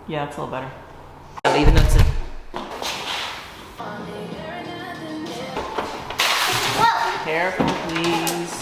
Yeah, it's a little better. Even though it's a... Whoa! Careful, please.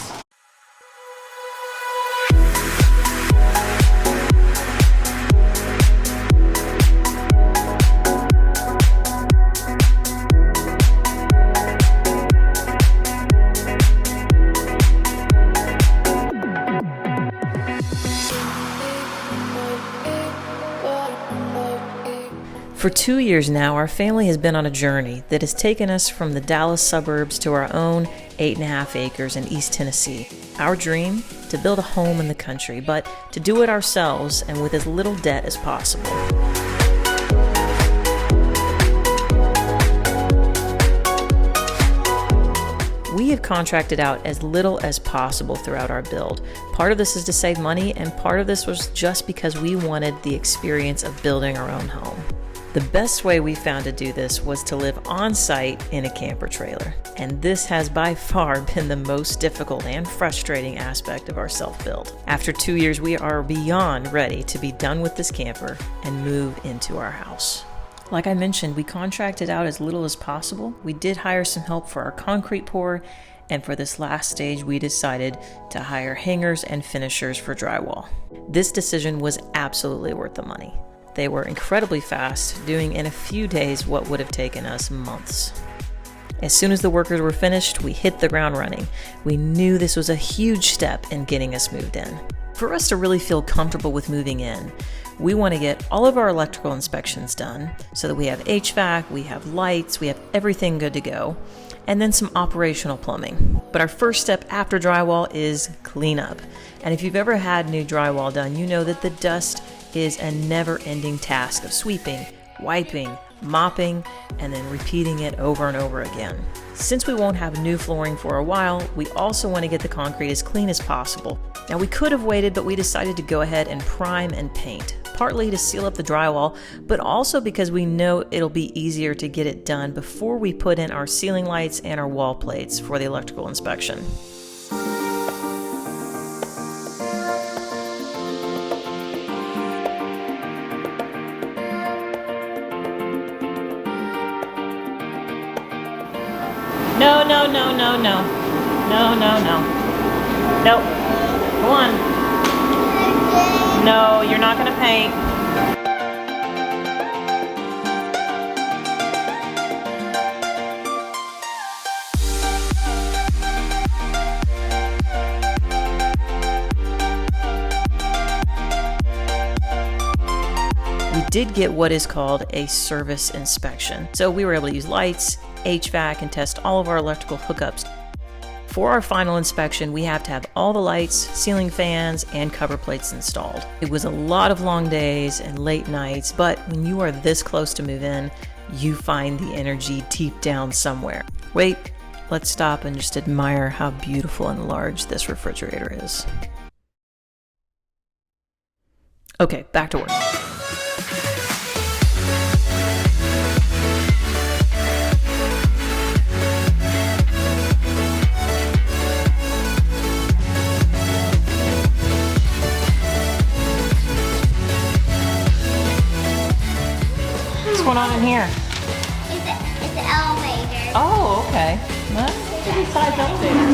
For 2 years now, our family has been on a journey that has taken us from the Dallas suburbs to our own 8.5 acres in East Tennessee. Our dream? To build a home in the country, but to do it ourselves and with as little debt as possible. We have contracted out as little as possible throughout our build. Part of this is to save money, and part of this was just because we wanted the experience of building our own home. The best way we found to do this was to live on site in a camper trailer. And this has by far been the most difficult and frustrating aspect of our self-build. After 2 years, we are beyond ready to be done with this camper and move into our house. Like I mentioned, we contracted out as little as possible. We did hire some help for our concrete pour, and for this last stage, we decided to hire hangers and finishers for drywall. This decision was absolutely worth the money. They were incredibly fast, doing in a few days what would have taken us months. As soon as the workers were finished, we hit the ground running. We knew this was a huge step in getting us moved in. For us to really feel comfortable with moving in, we want to get all of our electrical inspections done so that we have HVAC, we have lights, we have everything good to go, and then some operational plumbing. But our first step after drywall is cleanup. And if you've ever had new drywall done, you know that the dust is a never-ending task of sweeping, wiping, mopping, and then repeating it over and over again. Since we won't have new flooring for a while, we also want to get the concrete as clean as possible. Now, we could have waited, but we decided to go ahead and prime and paint, partly to seal up the drywall, but also because we know it'll be easier to get it done before we put in our ceiling lights and our wall plates for the electrical inspection. No, no, no, no, no. No, no, no. Nope. Go on. No, you're not going to paint. We did get what is called a service inspection. So we were able to use lights, HVAC, and test all of our electrical hookups. For our final inspection, we have to have all the lights, ceiling fans, and cover plates installed. It was a lot of long days and late nights, but when you are this close to move in, you find the energy deep down somewhere. Wait, let's stop and just admire how beautiful and large this refrigerator is. Okay, back to work. What's going on in here? It's an elevator. Oh, okay. Well, it's a good sized elevator.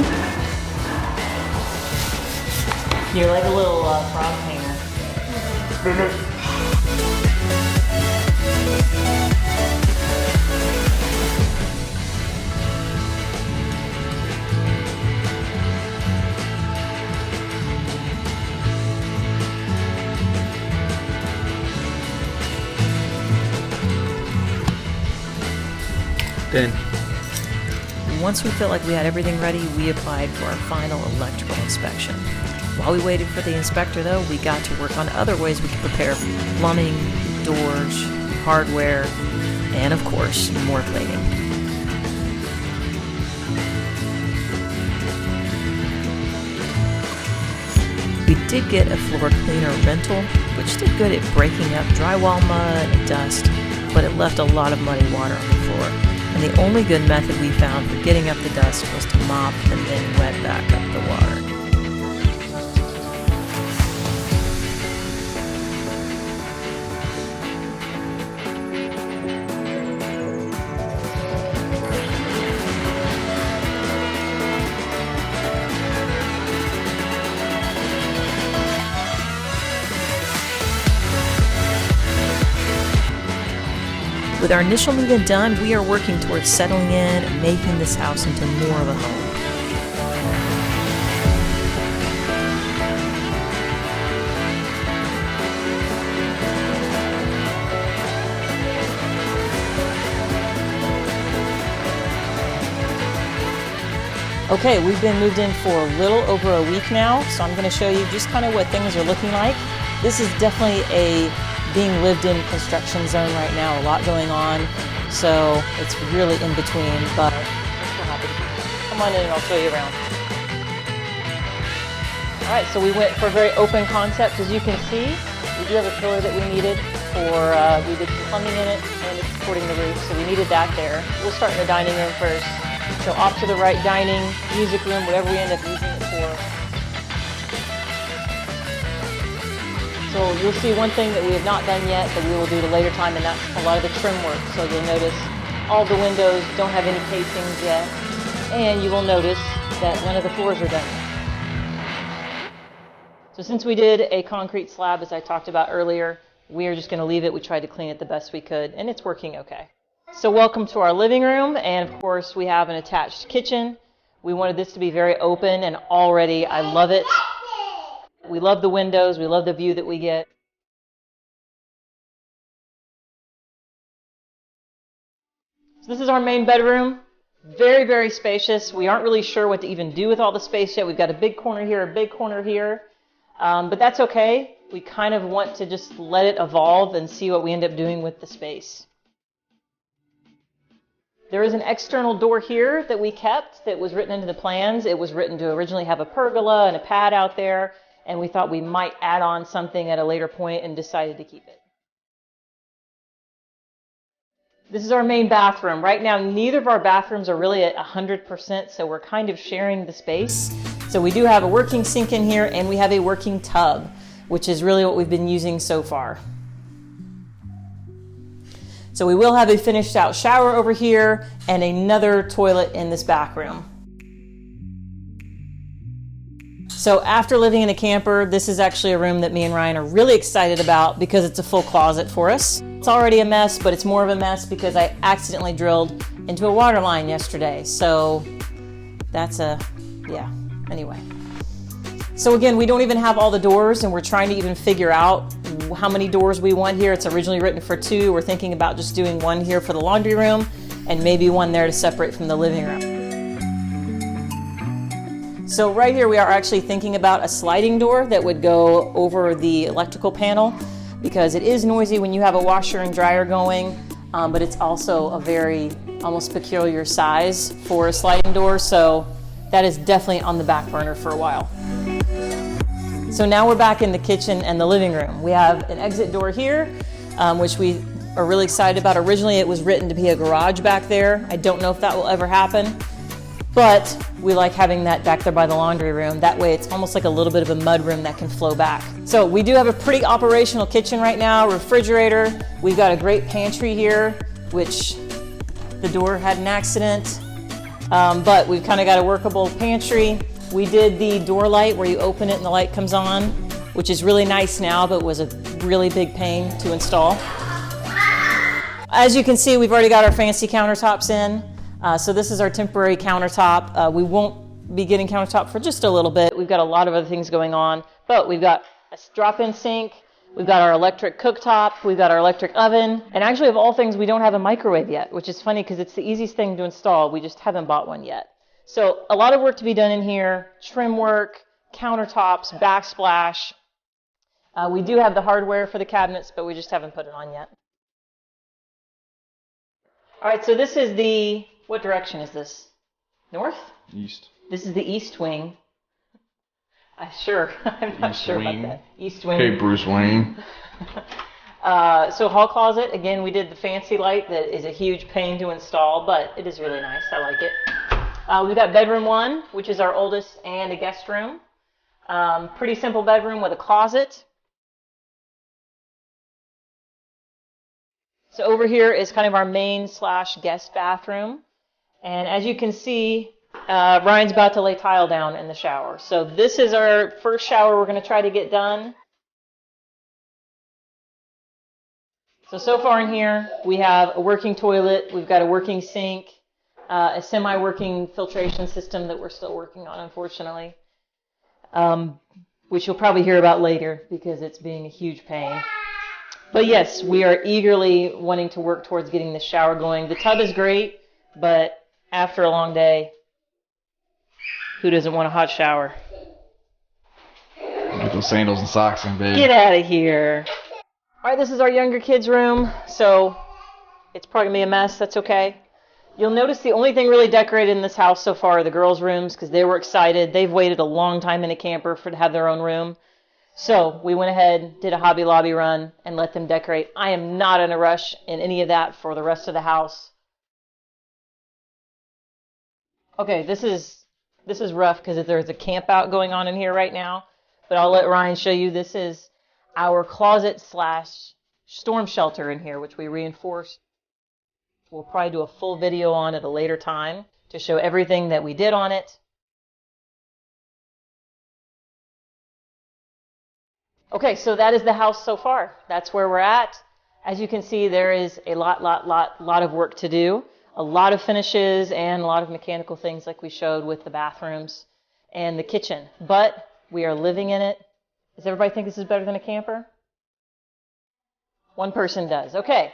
You're like a little frog hanger. Done. Once we felt like we had everything ready, we applied for our final electrical inspection. While we waited for the inspector, though, we got to work on other ways we could prepare plumbing, doors, hardware, and of course, more plating. We did get a floor cleaner rental, which did good at breaking up drywall mud and dust, but it left a lot of muddy water on the floor. And the only good method we found for getting up the dust was to mop and then wet back up the water. With our initial move-in done, we are working towards settling in and making this house into more of a home. Okay, we've been moved in for a little over a week now, so I'm going to show you just kind of what things are looking like. This is definitely a being lived in construction zone right now, a lot going on, so it's really in between, but we're still happy to be here. Come on in and I'll show you around. All right, so we went for a very open concept. As you can see, we do have a pillar that we needed for, we did some plumbing in it and it's supporting the roof, so we needed that there. We'll start in the dining room first. So off to the right, dining, music room, whatever we end up using it for. So you'll see one thing that we have not done yet that we will do at a later time, and that's a lot of the trim work. So you'll notice all the windows don't have any casings yet, and you will notice that none of the floors are done yet. So since we did a concrete slab, as I talked about earlier, we are just going to leave it. We tried to clean it the best we could, and it's working okay. So welcome to our living room, and of course we have an attached kitchen. We wanted this to be very open, and already I love it. We love the windows, we love the view that we get. So this is our main bedroom. Very, very spacious. We aren't really sure what to even do with all the space yet. We've got a big corner here, a big corner here, but that's okay. We kind of want to just let it evolve and see what we end up doing with the space. There is an external door here that we kept that was written into the plans. It was written to originally have a pergola and a pad out there, and we thought we might add on something at a later point and decided to keep it. This is our main bathroom. Right now, neither of our bathrooms are really at 100%, so we're kind of sharing the space. So we do have a working sink in here, and we have a working tub, which is really what we've been using so far. So we will have a finished out shower over here and another toilet in this back room. So after living in a camper, this is actually a room that me and Ryan are really excited about because it's a full closet for us. It's already a mess, but it's more of a mess because I accidentally drilled into a water line yesterday. So that's anyway. So again, we don't even have all the doors, and we're trying to even figure out how many doors we want here. It's originally written for 2. We're thinking about just doing 1 here for the laundry room and maybe 1 there to separate from the living room. So right here we are actually thinking about a sliding door that would go over the electrical panel because it is noisy when you have a washer and dryer going, but it's also a very almost peculiar size for a sliding door. So that is definitely on the back burner for a while. So now we're back in the kitchen and the living room. We have an exit door here, which we are really excited about. Originally it was written to be a garage back there. I don't know if that will ever happen, but we like having that back there by the laundry room. That way it's almost like a little bit of a mud room that can flow back. So we do have a pretty operational kitchen right now, refrigerator. We've got a great pantry here, which the door had an accident, but we've kind of got a workable pantry. We did the door light where you open it and the light comes on, which is really nice now, but was a really big pain to install. As you can see, we've already got our fancy countertops in. So this is our temporary countertop. We won't be getting countertop for just a little bit. We've got a lot of other things going on, but we've got a drop-in sink. We've got our electric cooktop. We've got our electric oven. And actually, of all things, we don't have a microwave yet, which is funny because it's the easiest thing to install. We just haven't bought one yet. So a lot of work to be done in here, trim work, countertops, backsplash. We do have the hardware for the cabinets, but we just haven't put it on yet. All right, so this is the, what direction is this? North? East. This is the east wing. I'm not sure about that. East wing. Okay, Bruce Wayne. So hall closet, again, we did the fancy light that is a huge pain to install, but it is really nice. I like it. We've got bedroom 1, which is our oldest, and a guest room. Pretty simple bedroom with a closet. So over here is kind of our main / guest bathroom. And as you can see, Ryan's about to lay tile down in the shower. So this is our first shower we're going to try to get done. So far in here, we have a working toilet, we've got a working sink, a semi-working filtration system that we're still working on, unfortunately, which you'll probably hear about later because it's being a huge pain. But yes, we are eagerly wanting to work towards getting the shower going. The tub is great, but after a long day, who doesn't want a hot shower? Get those sandals and socks in, babe. Get out of here. All right, this is our younger kids' room, so it's probably going to be a mess. That's okay. You'll notice the only thing really decorated in this house so far are the girls' rooms because they were excited. They've waited a long time in a camper to have their own room. So we went ahead, did a Hobby Lobby run, and let them decorate. I am not in a rush in any of that for the rest of the house. Okay, this is rough because there's a camp out going on in here right now, but I'll let Ryan show you. This is our closet / storm shelter in here, which we reinforced. We'll probably do a full video on at a later time to show everything that we did on it. Okay, so that is the house so far. That's where we're at. As you can see, there is a lot of work to do. A lot of finishes and a lot of mechanical things like we showed with the bathrooms and the kitchen. But we are living in it. Does everybody think this is better than a camper? One person does. Okay.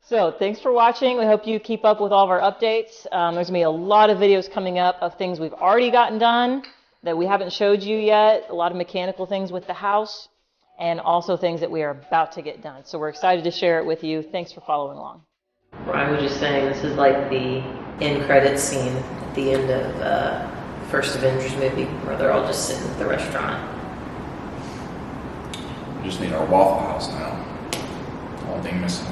So thanks for watching. We hope you keep up with all of our updates. There's going to be a lot of videos coming up of things we've already gotten done that we haven't showed you yet, a lot of mechanical things with the house, and also things that we are about to get done. So we're excited to share it with you. Thanks for following along. Ryan was just saying this is like the end credits scene at the end of the first Avengers movie where they're all just sitting at the restaurant. We just need our Waffle House now. Only thing missing.